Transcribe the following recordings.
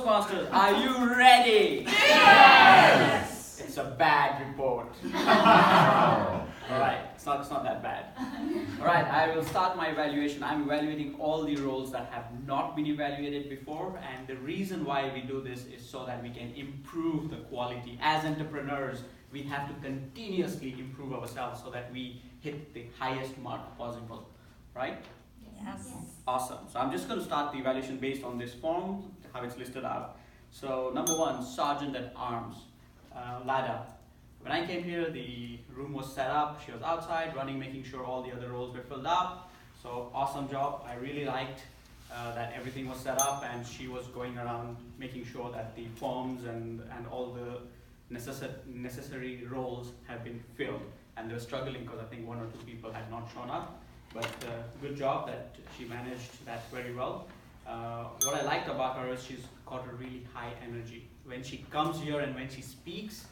Toastmasters, are you ready? Yes! It's a bad report. Alright, it's not that bad. Alright, I will start my evaluation. I'm evaluating all the roles that have not been evaluated before, and the reason why we do this is so that we can improve the quality. As entrepreneurs, we have to continuously improve ourselves so that we hit the highest mark possible, right? Yes. Awesome. So I'm just going to start the evaluation based on this form, how it's listed out. So number 1, Sergeant at Arms, Lada. When I came here, the room was set up. She was outside running, making sure all the other roles were filled up. So awesome job. I really liked that everything was set up, and she was going around making sure that the forms and all the necessary roles have been filled. And they were struggling because I think 1 or 2 people had not shown up. But good job that she managed that very well. What I liked about her is she's got a really high energy. When she comes here and when she speaks,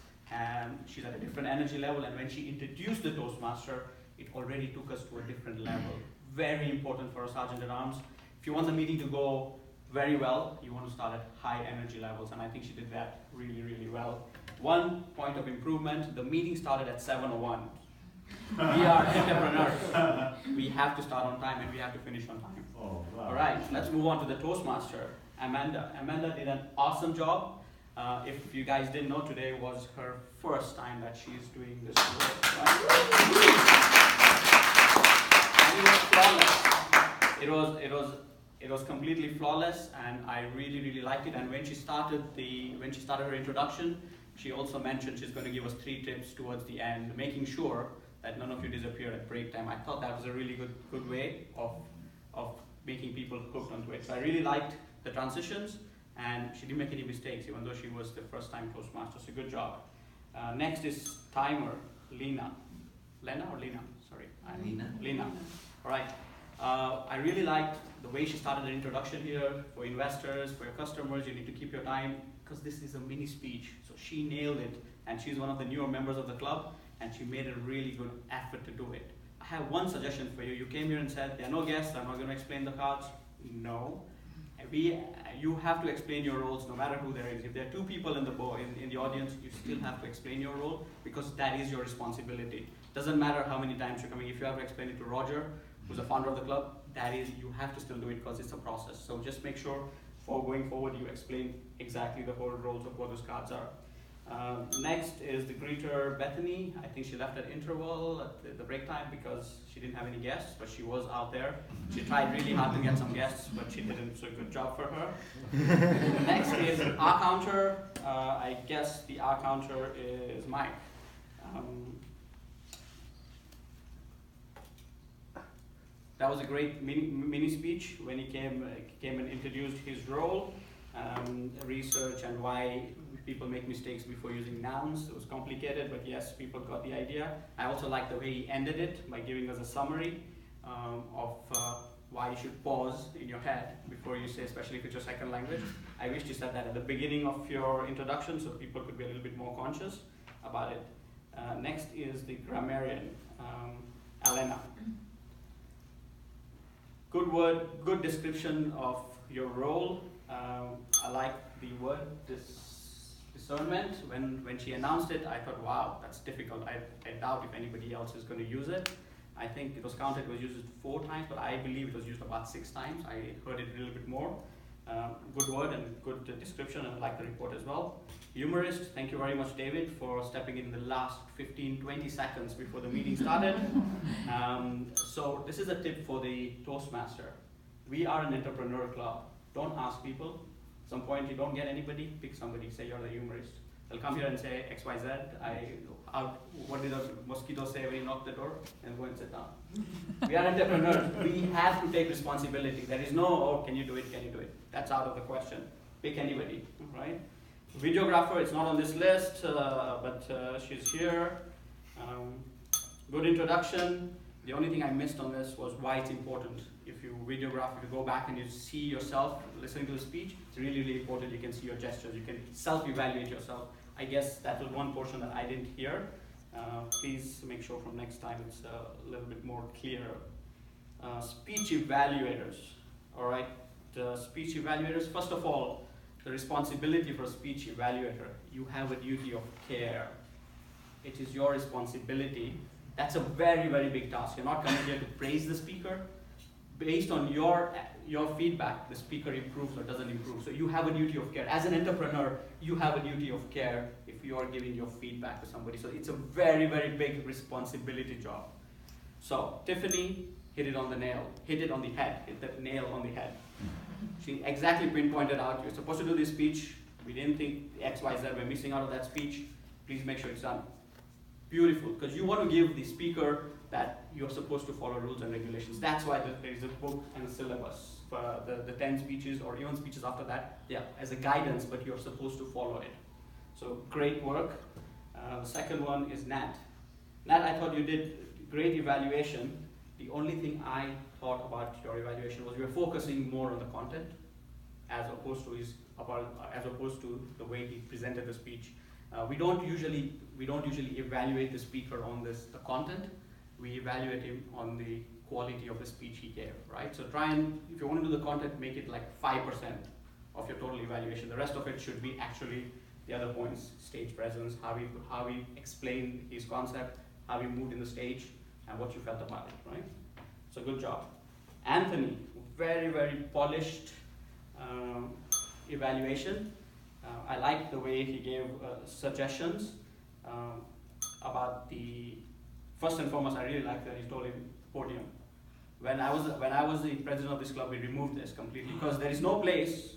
she's at a different energy level, and when she introduced the Toastmaster, it already took us to a different level. Very important for a Sergeant at Arms. If you want the meeting to go very well, you want to start at high energy levels, and I think she did that really, really well. 1 point of improvement, the meeting started at 7:01. We are entrepreneurs. We have to start on time and we have to finish on time. Oh, wow. Alright, let's move on to the Toastmaster, Amanda. Amanda did an awesome job. If you guys didn't know, today was her first time that she's doing this work. Right? And it was flawless. It was completely flawless, and I really, really liked it. And when she started her introduction, she also mentioned she's going to give us 3 tips towards the end, making sure that none of you disappear at break time. I thought that was a really good way of making people hooked onto it. So I really liked the transitions, and she didn't make any mistakes, even though she was the first time Toastmaster, so good job. Next is Timer, Lena. Lena or Lena? Sorry. Lena. All right. I really liked the way she started her introduction here. For investors, for your customers, you need to keep your time, because this is a mini speech. So she nailed it, and she's one of the newer members of the club, and she made a really good effort to do it. I have one suggestion for you. You came here and said, there are no guests, I'm not going to explain the cards. No. You have to explain your roles no matter who there is. If there are 2 people in the audience, you still have to explain your role, because that is your responsibility. Doesn't matter how many times you're coming. If you have to explain it to Roger, who's the founder of the club, you have to still do it, because it's a process. So just make sure for going forward you explain exactly the whole roles of what those cards are. Next is the greeter, Bethany. I think she left at interval at the break time because she didn't have any guests, but she was out there. She tried really hard to get some guests, but she didn't, so good job for her. Next is our counter. I guess the our counter is Mike. That was a great mini speech when he came and introduced his role, research and why people make mistakes before using nouns. It was complicated, but yes, people got the idea. I also like the way he ended it by giving us a summary of why you should pause in your head before you say, especially if it's your second language. I wish you said that at the beginning of your introduction so people could be a little bit more conscious about it. Next is the grammarian, Elena. Good word, good description of your role. I like the word discernment. When she announced it, I thought, wow, that's difficult. I doubt if anybody else is going to use it. I think it was counted, it was used 4 times, but I believe it was used about 6 times. I heard it a little bit more. Good word and good description, and I like the report as well. Humorist, thank you very much, David, for stepping in the last 15-20 seconds before the meeting started. So this is a tip for the Toastmaster. We are an entrepreneur club. Don't ask people. At some point you don't get anybody, pick somebody, say you're the humorist. They'll come here and say XYZ. What did the mosquito say when he knocked the door? And go and sit down. We are entrepreneurs. We have to take responsibility. There is no, oh, can you do it, can you do it? That's out of the question. Pick anybody, right? Videographer, it's not on this list, but she's here. Good introduction. The only thing I missed on this was why it's important. If you videograph, if you go back and you see yourself listening to the speech, it's really, really important. You can see your gestures. You can self-evaluate yourself. I guess that was one portion that I didn't hear. Please make sure from next time it's a little bit more clear. Speech evaluators. All right, speech evaluators. First of all, the responsibility for a speech evaluator, you have a duty of care. It is your responsibility. That's a very, very big task. You're not coming here to praise the speaker. Based on your feedback, the speaker improves or doesn't improve. So you have a duty of care. As an entrepreneur, you have a duty of care if you are giving your feedback to somebody. So it's a very, very big responsibility job. So Tiffany hit it on the nail, hit it on the head, hit the nail on the head. She exactly pinpointed out, you're supposed to do this speech. We didn't think X, Y, Z, we're missing out of that speech. Please make sure it's done. Beautiful, because you want to give the speaker that you're supposed to follow rules and regulations. That's why there is a book and a syllabus for the 10 speeches or even speeches after that, yeah, as a guidance, but you're supposed to follow it. So great work. The second one is Nat. Nat, I thought you did great evaluation. The only thing I thought about your evaluation was you were focusing more on the content as opposed to the way he presented the speech. We don't usually evaluate the speaker on the content. We evaluate him on the quality of the speech he gave, right? So try and, if you want to do the content, make it like 5% of your total evaluation. The rest of it should be actually the other points: stage presence, how he explained his concept, how he moved in the stage, and what you felt about it, right? So good job. Anthony, very, very polished evaluation. I like the way he gave suggestions about the, first and foremost, I really like that he told him podium. When I was the president of this club, we removed this completely because there is no place,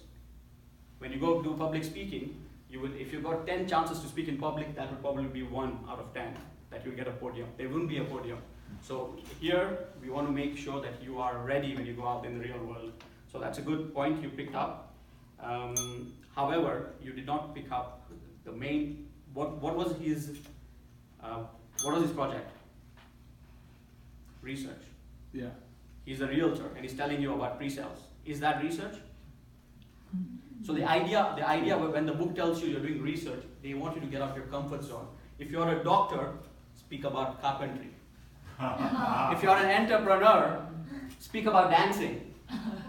when you go do public speaking, if you got 10 chances to speak in public, that would probably be 1 out of 10 that you get a podium. There wouldn't be a podium. So here, we want to make sure that you are ready when you go out in the real world. So that's a good point you picked up. However, you did not pick up the main, what was his project? Research. Yeah. He's a realtor and he's telling you about pre-sales. Is that research? So the idea when the book tells you you're doing research, they want you to get out of your comfort zone. If you're a doctor, speak about carpentry. If you're an entrepreneur, speak about dancing,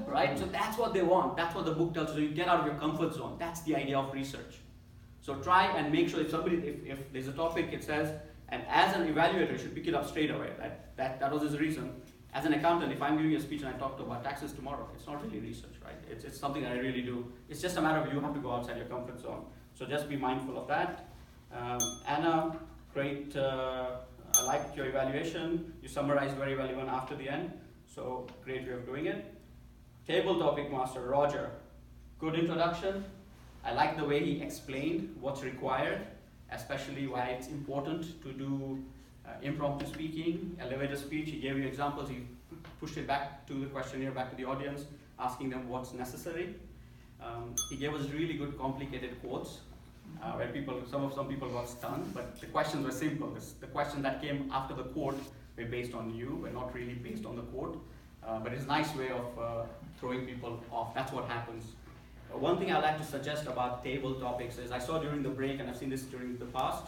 right? So that's what they want. That's what the book tells you. So you get out of your comfort zone. That's the idea of research. So try and make sure if there's a topic, it says, and as an evaluator, you should pick it up straight away. That was his reason. As an accountant, if I'm giving a speech and I talk about taxes tomorrow, it's not really research, right? It's something that I really do. It's just a matter of you have to go outside your comfort zone. So just be mindful of that. Anna, great. I liked your evaluation. You summarized very well even after the end. So great way of doing it. Table topic master, Roger. Good introduction. I like the way he explained what's required, especially why it's important to do impromptu speaking, elevator speech. He gave you examples. He pushed it back to the questionnaire, back to the audience, asking them what's necessary. He gave us really good complicated quotes where some people got stunned, but the questions were simple. The questions that came after the quote were based on you, were not really based on the quote. But it's a nice way of throwing people off. That's what happens. One thing I like to suggest about table topics is, I saw during the break, and I've seen this during the past,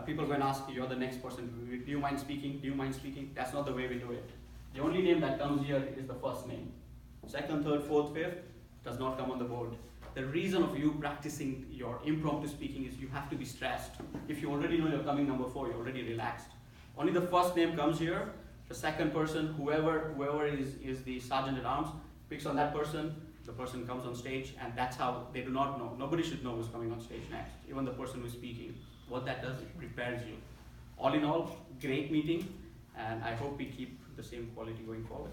people are going to ask you, you're the next person, do you mind speaking? Do you mind speaking? That's not the way we do it. The only name that comes here is the first name. Second, third, fourth, fifth does not come on the board. The reason of you practicing your impromptu speaking is you have to be stressed. If you already know you're coming number 4, you're already relaxed. Only the first name comes here. The second person, whoever is the sergeant at arms, picks on that person. The person comes on stage, and that's how they do not know. Nobody should know who's coming on stage next, even the person who's speaking. What that does, it prepares you. All in all, great meeting, and I hope we keep the same quality going forward.